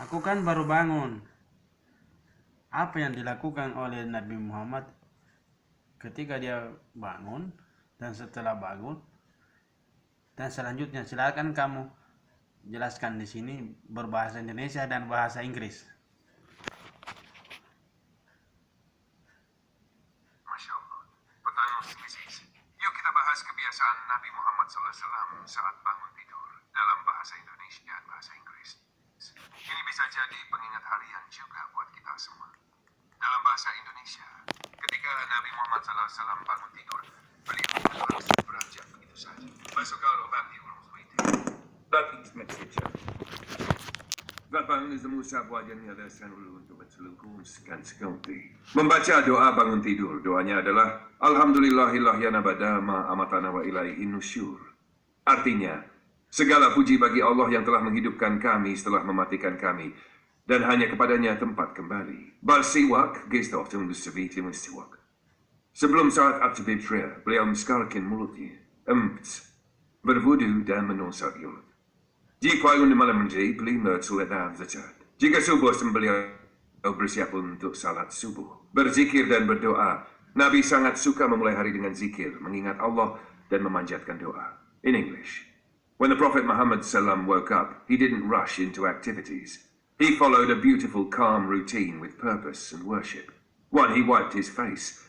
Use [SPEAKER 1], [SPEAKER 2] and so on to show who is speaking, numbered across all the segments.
[SPEAKER 1] Aku kan baru bangun. Apa yang dilakukan oleh Nabi Muhammad ketika dia bangun dan setelah bangun dan selanjutnya? Silakan kamu jelaskan di sini berbahasa Indonesia dan bahasa Inggris.
[SPEAKER 2] Masya Allah. Pertanyaan spesies. Yuk kita bahas kebiasaan Nabi Muhammad SAW saat bangun tidur dalam bahasa Indonesia dan bahasa Inggris. Ini bisa jadi pengingat harian juga buat kita semua. Dalam bahasa Indonesia, ketika Nabi Muhammad SAW bangun tidur, beliau langsung beranjak begitu saja. Masuk kalau bagi urus waiting. That is message. Bangun is the Musa wajahnya ada sanul untuk mencelungkuskan sekunti. Membaca doa bangun tidur, doanya adalah Alhamdulillahillah ya nabada ma amatana wa ilaihi nusyur. Artinya, segala puji bagi Allah yang telah menghidupkan kami setelah mematikan kami, dan hanya kepadanya tempat kembali. Bal siwak, gestof tunggu sebiti siwak. Sebelum saat aktif prayer, beliau meskalkan mulutnya, berwudu dan menusuk mulut. Jika bangun di malam menjadi, beliau sulit zakat. Jika subuh beliau bersiap untuk salat subuh, berzikir dan berdoa. Nabi sangat suka memulai hari dengan zikir, mengingat Allah dan memanjatkan doa. In English, when the Prophet Muhammad SAW woke up, he didn't rush into activities. He followed a beautiful, calm routine with purpose and worship. 1. He wiped his face.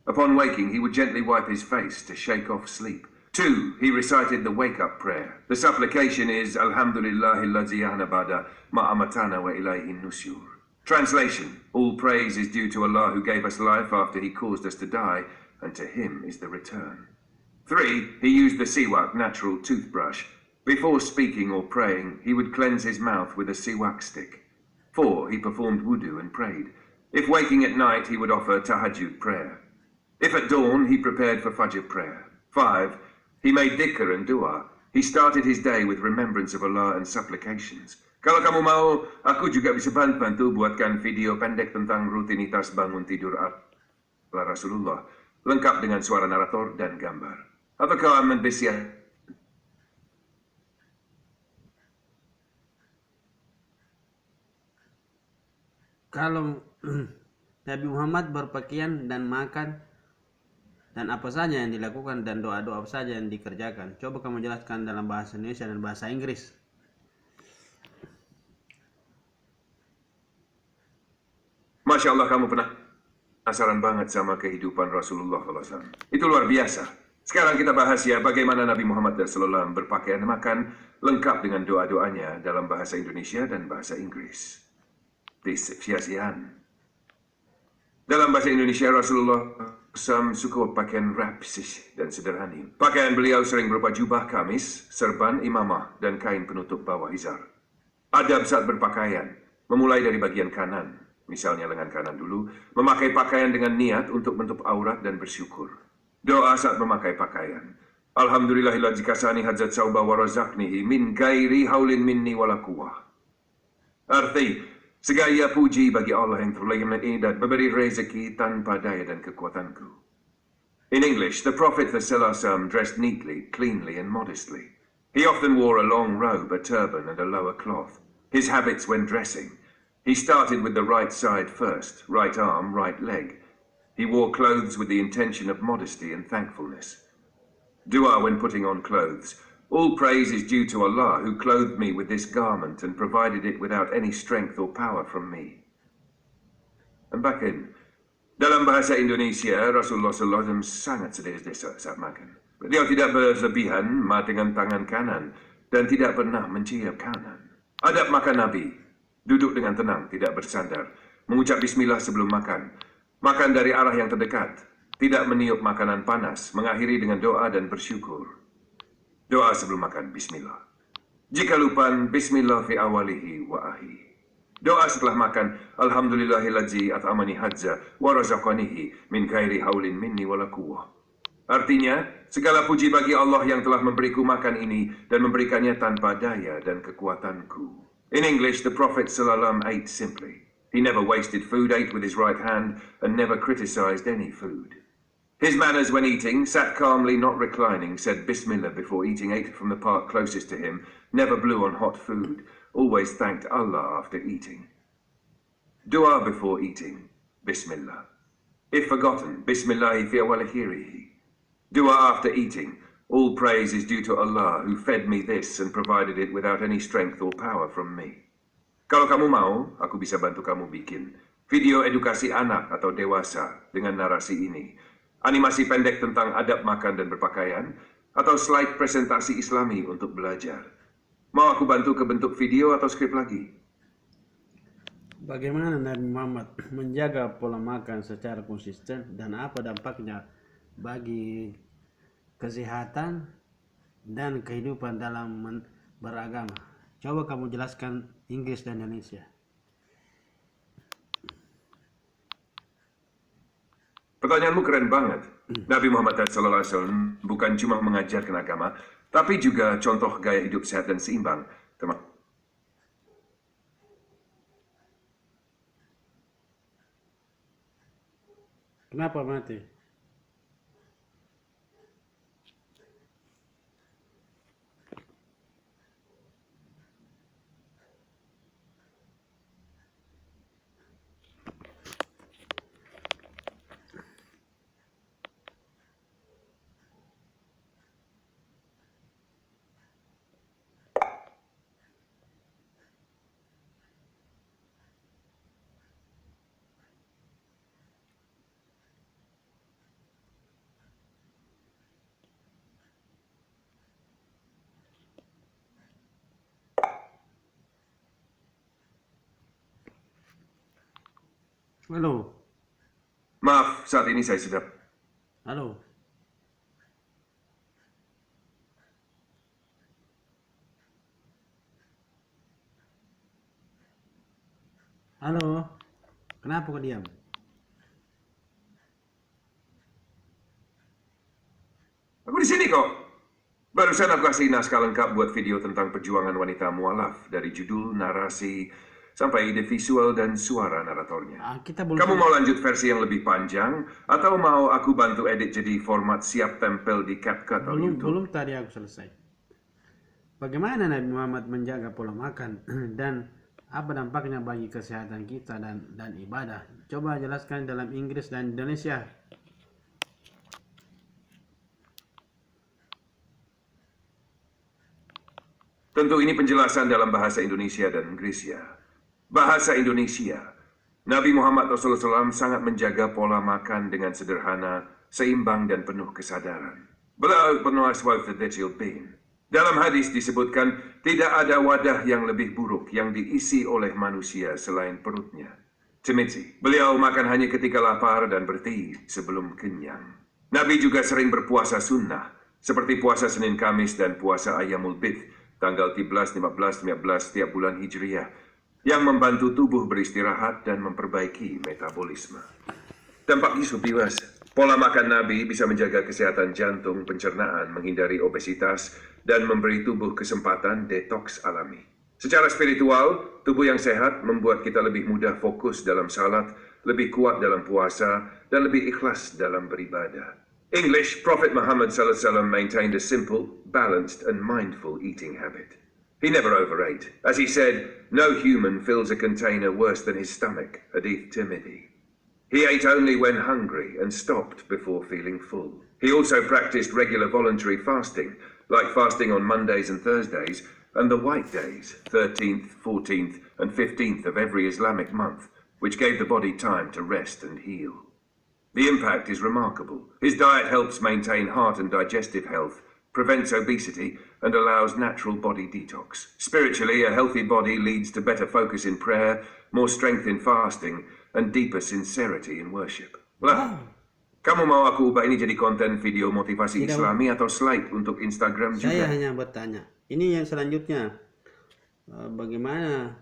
[SPEAKER 2] Upon waking, he would gently wipe his face to shake off sleep. 2. He recited the wake-up prayer. The supplication is Alhamdulillahillazi ahnabada ma'amatana wa ilayhi nusyur. Translation: all praise is due to Allah who gave us life after He caused us to die, and to Him is the return. 3. He used the siwak, natural toothbrush. Before speaking or praying, he would cleanse his mouth with a siwak stick. 4. He performed wudu and prayed. If waking at night, he would offer tahajjud prayer. If at dawn, he prepared for fajr prayer. 5. He made dhikr and dua. He started his day with remembrance of Allah and supplications. Kalau kamu mau, aku juga bisa bantu buatkan video pendek tentang rutinitas bangun tidur ala Rasulullah, lengkap dengan suara narator dan gambar. Apakah Anda bersiap?
[SPEAKER 1] Kalau Nabi Muhammad berpakaian dan makan dan apa saja yang dilakukan dan doa-doa apa saja yang dikerjakan, coba kamu jelaskan dalam bahasa Indonesia dan bahasa Inggris.
[SPEAKER 2] Masya Allah, kamu penasaran banget sama kehidupan Rasulullah SAW. Itu luar biasa. Sekarang kita bahas ya bagaimana Nabi Muhammad SAW berpakaian makan lengkap dengan doa-doanya dalam bahasa Indonesia dan bahasa Inggris. Disiasian. Dalam bahasa Indonesia, Rasulullah SAW suka pakaian rapsih dan sederhana. Pakaian beliau sering berupa jubah kamis, serban imamah, dan kain penutup bawah izar. Adab saat berpakaian, memulai dari bagian kanan, misalnya lengan kanan dulu, memakai pakaian dengan niat untuk menutup aurat dan bersyukur. Doa saat memakai pakaian. Alhamdulillahilladzi kasani hadzat sauba wa razaqnihi min gairi haulin minni wala quwwah. Arti, segala puji bagi Allah yang terlebih dan memberi rezeki tanpa daya dan kekuatanku. In English, the Prophet ﷺ dressed neatly, cleanly, and modestly. He often wore a long robe, a turban, and a lower cloth. His habits when dressing: he started with the right side first, right arm, right leg. He wore clothes with the intention of modesty and thankfulness. Dua when putting on clothes. All praise is due to Allah who clothed me with this garment and provided it without any strength or power from me. And back in, dalam bahasa Indonesia, Rasulullah SAW sangat sedih saat makan. Beliau tidak berlebihan dengan tangan kanan dan tidak pernah mencium kanan. Adab makan Nabi, duduk dengan tenang, tidak bersandar, mengucap bismillah sebelum makan, makan dari arah yang terdekat, tidak meniup makanan panas, mengakhiri dengan doa dan bersyukur. Doa sebelum makan, bismillah. Jika lupa, bismillah fi awalihi wa ahi. Doa setelah makan, Alhamdulillahilladzi at'amani hadza wa razaqanihi min ghairi haulin minni wala quwwah. Artinya, segala puji bagi Allah yang telah memberiku makan ini dan memberikannya tanpa daya dan kekuatanku. In English, the Prophet ﷺ ate simply. He never wasted food, ate with his right hand, and never criticized any food. His manners when eating, sat calmly, not reclining, said Bismillah before eating, ate from the part closest to him, never blew on hot food, always thanked Allah after eating. Dua before eating, Bismillah. If forgotten, Bismillahi fi awwalihirihi. Dua after eating, all praise is due to Allah who fed me this and provided it without any strength or power from me. Kalau kamu mau, aku bisa bantu kamu bikin video edukasi anak atau dewasa dengan narasi ini. Animasi pendek tentang adab makan dan berpakaian, atau slide presentasi Islami untuk belajar. Mau aku bantu ke bentuk video atau skrip lagi?
[SPEAKER 1] Bagaimana Nabi Muhammad menjaga pola makan secara konsisten dan apa dampaknya bagi kesehatan dan kehidupan dalam beragama? Coba kamu jelaskan Inggris dan Indonesia.
[SPEAKER 2] Pertanyaanmu keren banget. Nabi Muhammad SAW bukan cuma mengajarkan agama, tapi juga contoh gaya hidup sehat dan seimbang.
[SPEAKER 1] Kenapa mati? Halo.
[SPEAKER 2] Maaf, saat ini saya sedang...
[SPEAKER 1] Halo. Halo. Kenapa kau diam?
[SPEAKER 2] Aku di sini kok. Barusan aku kasih naskah lengkap buat video tentang perjuangan wanita mualaf dari judul, narasi, sampai ide visual dan suara naratornya. Kamu mau lanjut versi yang lebih panjang atau mau aku bantu edit jadi format siap tempel di CapCut atau YouTube?
[SPEAKER 1] Belum tadi aku selesai. Bagaimana Nabi Muhammad menjaga pola makan dan apa dampaknya bagi kesehatan kita dan ibadah? Coba jelaskan dalam Inggris dan Indonesia.
[SPEAKER 2] Tentu ini penjelasan dalam bahasa Indonesia dan Inggris ya. Bahasa Indonesia. Nabi Muhammad SAW sangat menjaga pola makan dengan sederhana, seimbang dan penuh kesadaran. Beliau penuh aswaf bin. Dalam hadis disebutkan, tidak ada wadah yang lebih buruk yang diisi oleh manusia selain perutnya. Tirmidzi, beliau makan hanya ketika lapar dan berhenti sebelum kenyang. Nabi juga sering berpuasa sunnah, seperti puasa Senin Kamis dan puasa Ayyamul Bid, tanggal 13, 15, 15 tiap bulan Hijriah, yang membantu tubuh beristirahat dan memperbaiki metabolisme. Dampak isu biwas, pola makan Nabi bisa menjaga kesehatan jantung, pencernaan, menghindari obesitas, dan memberi tubuh kesempatan detoks alami. Secara spiritual, tubuh yang sehat membuat kita lebih mudah fokus dalam salat, lebih kuat dalam puasa, dan lebih ikhlas dalam beribadah. English, Prophet Muhammad SAW maintained a simple, balanced, and mindful eating habit. He never overate. As he said, no human fills a container worse than his stomach, Hadith Tirmidhi. He ate only when hungry and stopped before feeling full. He also practiced regular voluntary fasting, like fasting on Mondays and Thursdays, and the white days, 13th, 14th, and 15th of every Islamic month, which gave the body time to rest and heal. The impact is remarkable. His diet helps maintain heart and digestive health, prevents obesity, and allows natural body detox. Spiritually, a healthy body leads to better focus in prayer, more strength in fasting, and deeper sincerity in worship. Lah, kamu mau aku ubah ini jadi konten video motivasi Islami atau slide untuk Instagram juga?
[SPEAKER 1] Saya hanya bertanya. Ini yang selanjutnya. Bagaimana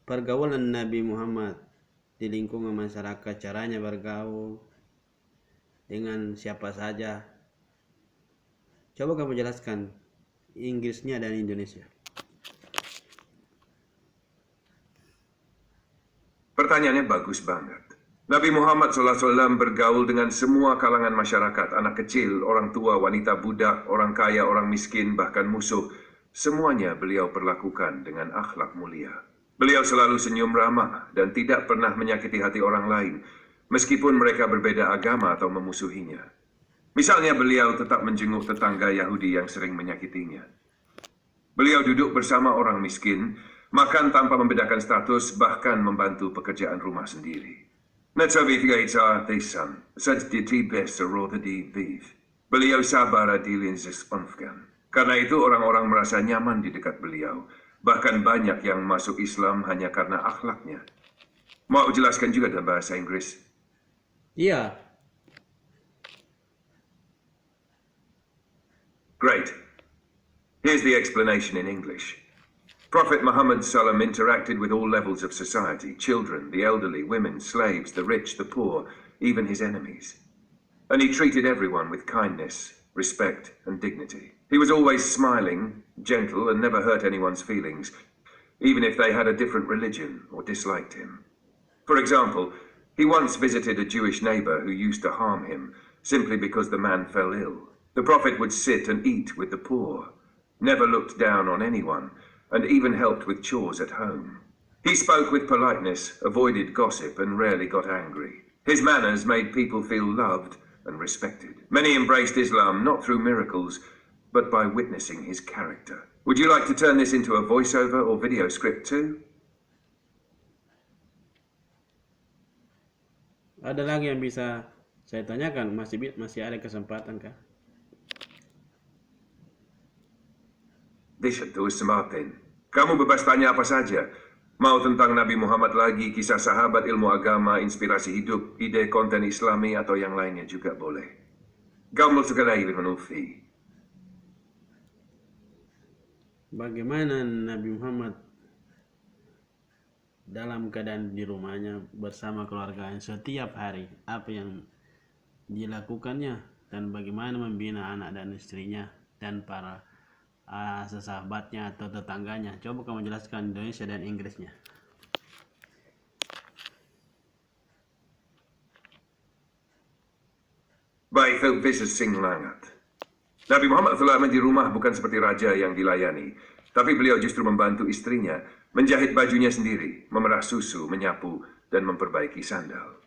[SPEAKER 1] pergaulan Nabi Muhammad di lingkungan masyarakat, caranya bergaul dengan siapa saja? Coba kamu jelaskan Inggrisnya dan Indonesia.
[SPEAKER 2] Pertanyaannya bagus banget. Nabi Muhammad SAW bergaul dengan semua kalangan masyarakat, anak kecil, orang tua, wanita, budak, orang kaya, orang miskin, bahkan musuh. semuanya beliau perlakukan dengan akhlak mulia. Beliau selalu senyum ramah dan tidak pernah menyakiti hati orang lain, meskipun mereka berbeda agama atau memusuhinya. Misalnya beliau tetap menjenguk tetangga Yahudi yang sering menyakitinya. Beliau duduk bersama orang miskin, makan tanpa membedakan status, bahkan membantu pekerjaan rumah sendiri. Net zo weet sa tesan, such did he best rode di viv. Beliau sabar adilin zespanfkan. Karena itu orang-orang merasa nyaman di dekat beliau. Bahkan banyak yang masuk Islam hanya karena akhlaknya. Mau jelaskan juga dalam bahasa Inggris?
[SPEAKER 1] Iya.
[SPEAKER 2] Great. Here's the explanation in English. Prophet Muhammad Sallam interacted with all levels of society, children, the elderly, women, slaves, the rich, the poor, even his enemies. And he treated everyone with kindness, respect, and dignity. He was always smiling, gentle, and never hurt anyone's feelings, even if they had a different religion or disliked him. For example, he once visited a Jewish neighbor who used to harm him simply because the man fell ill. The Prophet would sit and eat with the poor, never looked down on anyone, and even helped with chores at home. He spoke with politeness, avoided gossip, and rarely got angry. His manners made people feel loved and respected. Many embraced Islam not through miracles, but by witnessing his character. Would you like to turn this into a voiceover or video script too?
[SPEAKER 1] Ada lagi yang bisa saya tanyakan? Masih ada kesempatan kah?
[SPEAKER 2] Bishop Tuus Martin, kamu bebas tanya apa saja. Mau tentang Nabi Muhammad lagi, kisah sahabat, ilmu agama, inspirasi hidup, ide konten Islami, atau yang lainnya juga boleh. Kamu segala menufi.
[SPEAKER 1] Bagaimana Nabi Muhammad dalam keadaan di rumahnya bersama keluarganya setiap hari? Apa yang dilakukannya dan bagaimana membina anak dan istrinya dan para sesahabatnya atau tetangganya? Coba kamu jelaskan Indonesia dan Inggrisnya.
[SPEAKER 2] Baik, Visas Sing Langat. Nabi Muhammad selama di rumah bukan seperti raja yang dilayani, tapi beliau justru membantu istrinya menjahit bajunya sendiri, memerah susu, menyapu, dan memperbaiki sandal.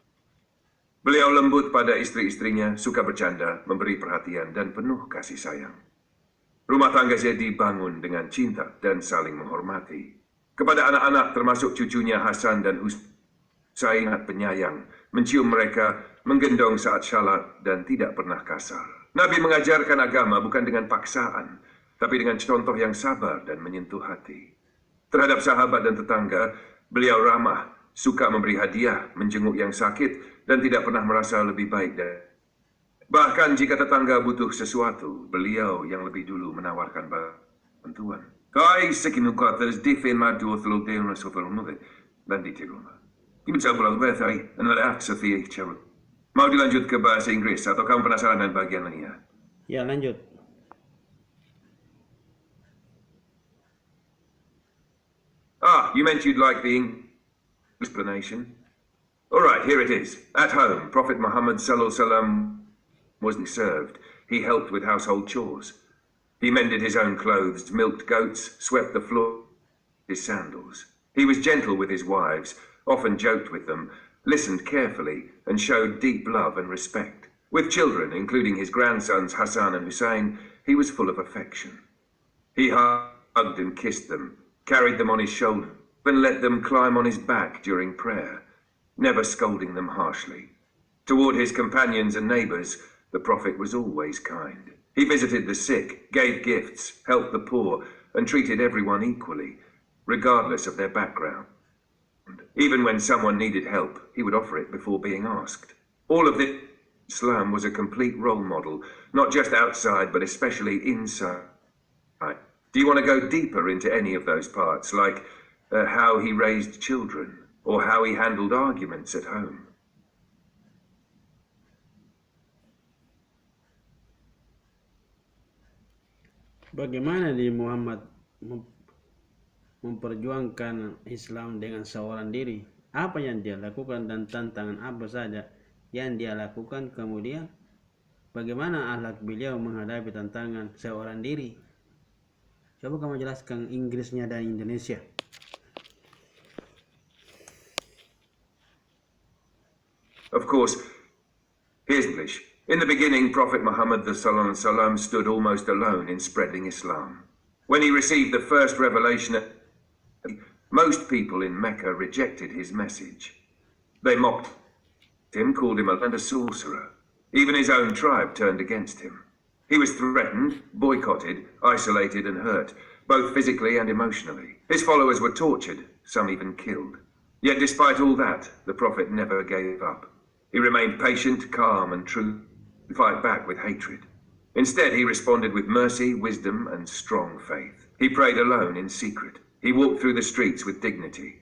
[SPEAKER 2] Beliau lembut pada istri-istrinya, suka bercanda, memberi perhatian, dan penuh kasih sayang. Rumah tangga jadi dibangun dengan cinta dan saling menghormati. Kepada anak-anak termasuk cucunya Hasan dan Husain penyayang, mencium mereka, menggendong saat syalat, dan tidak pernah kasar. Nabi mengajarkan agama bukan dengan paksaan, tapi dengan contoh yang sabar dan menyentuh hati. Terhadap sahabat dan tetangga, beliau ramah, suka memberi hadiah, menjenguk yang sakit, dan tidak pernah merasa lebih baik dari. Bahkan jika tetangga butuh sesuatu, beliau yang lebih dulu menawarkan bantuan. Kai sekinukatas difin madu othlodena sofelmude dan di rumah. Ibu coba betai dan ada aksefi cerut. Mau dilanjut ke bahasa Inggris atau kamu penasaran dengan bagian lainnya?
[SPEAKER 1] Ya, lanjut.
[SPEAKER 2] You meant you'd like the explanation? All right, here it is. At home, Prophet Muhammad sallallahu alaihi wasallam wasn't served. He helped with household chores. He mended his own clothes, milked goats, swept the floor with his sandals. He was gentle with his wives, often joked with them, listened carefully, and showed deep love and respect. With children, including his grandsons Hassan and Hussein, he was full of affection. He hugged and kissed them, carried them on his shoulder, and let them climb on his back during prayer, never scolding them harshly. Toward his companions and neighbors, the Prophet was always kind. He visited the sick, gave gifts, helped the poor, and treated everyone equally, regardless of their background. Even when someone needed help, he would offer it before being asked. All of this, Islam was a complete role model, not just outside, but especially inside. Do you want to go deeper into any of those parts, like how he raised children, or how he handled arguments at home?
[SPEAKER 1] Bagaimana di Muhammad memperjuangkan Islam dengan seorang diri? Apa yang dia lakukan dan tantangan apa saja yang dia lakukan? Kemudian bagaimana akhlak beliau menghadapi tantangan seorang diri? Coba kamu jelaskan Inggrisnya dan Indonesia.
[SPEAKER 2] Of course, here's English. In the beginning, Prophet Muhammad ﷺ stood almost alone in spreading Islam. When he received the first revelation, most people in Mecca rejected his message. They mocked him, called him a sorcerer. Even his own tribe turned against him. He was threatened, boycotted, isolated and hurt, both physically and emotionally. His followers were tortured, some even killed. Yet despite all that, the Prophet never gave up. He remained patient, calm and true to fight back with hatred. Instead, he responded with mercy, wisdom and strong faith. He prayed alone in secret. He walked through the streets with dignity.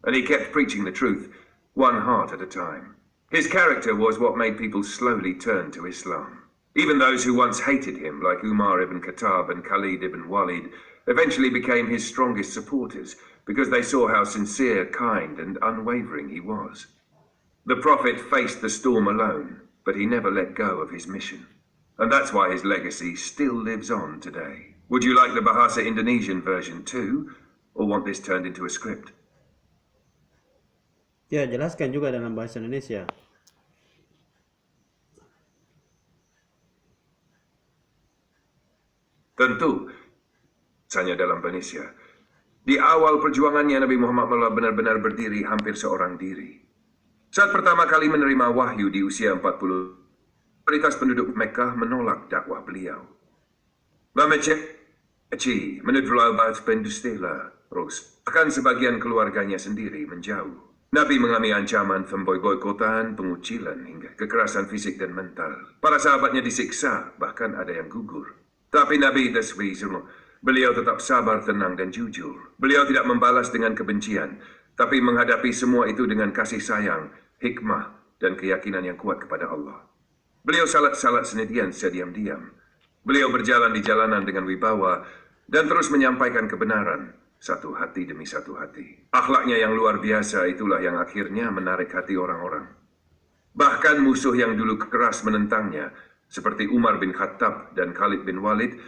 [SPEAKER 2] And he kept preaching the truth, one heart at a time. His character was what made people slowly turn to Islam. Even those who once hated him, like Umar ibn Khattab and Khalid ibn Walid, eventually became his strongest supporters because they saw how sincere, kind, and unwavering he was. The Prophet faced the storm alone, but he never let go of his mission. And that's why his legacy still lives on today. Would you like the Bahasa Indonesian version too, or want this turned into a script?
[SPEAKER 1] Ya, jelaskan juga dalam bahasa Indonesia.
[SPEAKER 2] Tentu, misalnya dalam Indonesia. Di awal perjuangannya, Nabi Muhammad benar-benar berdiri hampir seorang diri. Saat pertama kali menerima wahyu di usia 40, mayoritas penduduk Mekah menolak dakwah beliau. Menurut pendustila, bahkan sebagian keluarganya sendiri menjauh. Nabi mengalami ancaman pemboikotan, pengucilan, hingga kekerasan fisik dan mental. Para sahabatnya disiksa, bahkan ada yang gugur. Tapi Nabi beliau tetap sabar, tenang, dan jujur. Beliau tidak membalas dengan kebencian, tapi menghadapi semua itu dengan kasih sayang, hikmah, dan keyakinan yang kuat kepada Allah. Beliau salat sendirian sediam-diam. Beliau berjalan di jalanan dengan wibawa, dan terus menyampaikan kebenaran, satu hati demi satu hati. Akhlaknya yang luar biasa itulah yang akhirnya menarik hati orang-orang. Bahkan musuh yang dulu keras menentangnya, seperti Umar bin Khattab dan Khalid bin Walid,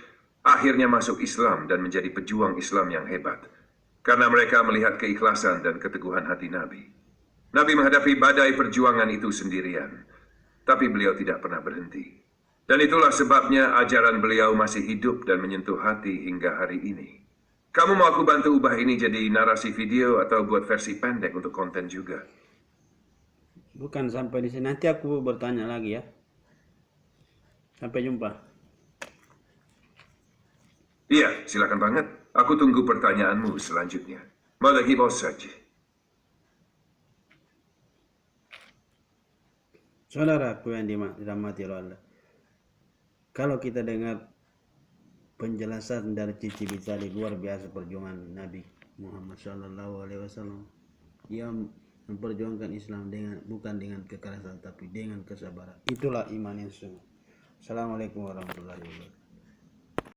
[SPEAKER 2] akhirnya masuk Islam dan menjadi pejuang Islam yang hebat. Karena mereka melihat keikhlasan dan keteguhan hati Nabi. Nabi menghadapi badai perjuangan itu sendirian. Tapi beliau tidak pernah berhenti. Dan itulah sebabnya ajaran beliau masih hidup dan menyentuh hati hingga hari ini. Kamu mau aku bantu ubah ini jadi narasi video atau buat versi pendek untuk konten juga?
[SPEAKER 1] Bukan sampai di sini. Nanti aku bertanya lagi ya. Sampai jumpa.
[SPEAKER 2] Iya, silakan banget. Aku tunggu pertanyaanmu selanjutnya. Malagi bos saja.
[SPEAKER 1] Saudaraku yang dirahmati Allah. Kalau kita dengar penjelasan dari Cici Bicali, luar biasa perjuangan Nabi Muhammad SAW. Dia memperjuangkan Islam bukan dengan kekerasan, tapi dengan kesabaran. Itulah iman yang sungguh. Assalamualaikum warahmatullahi wabarakatuh.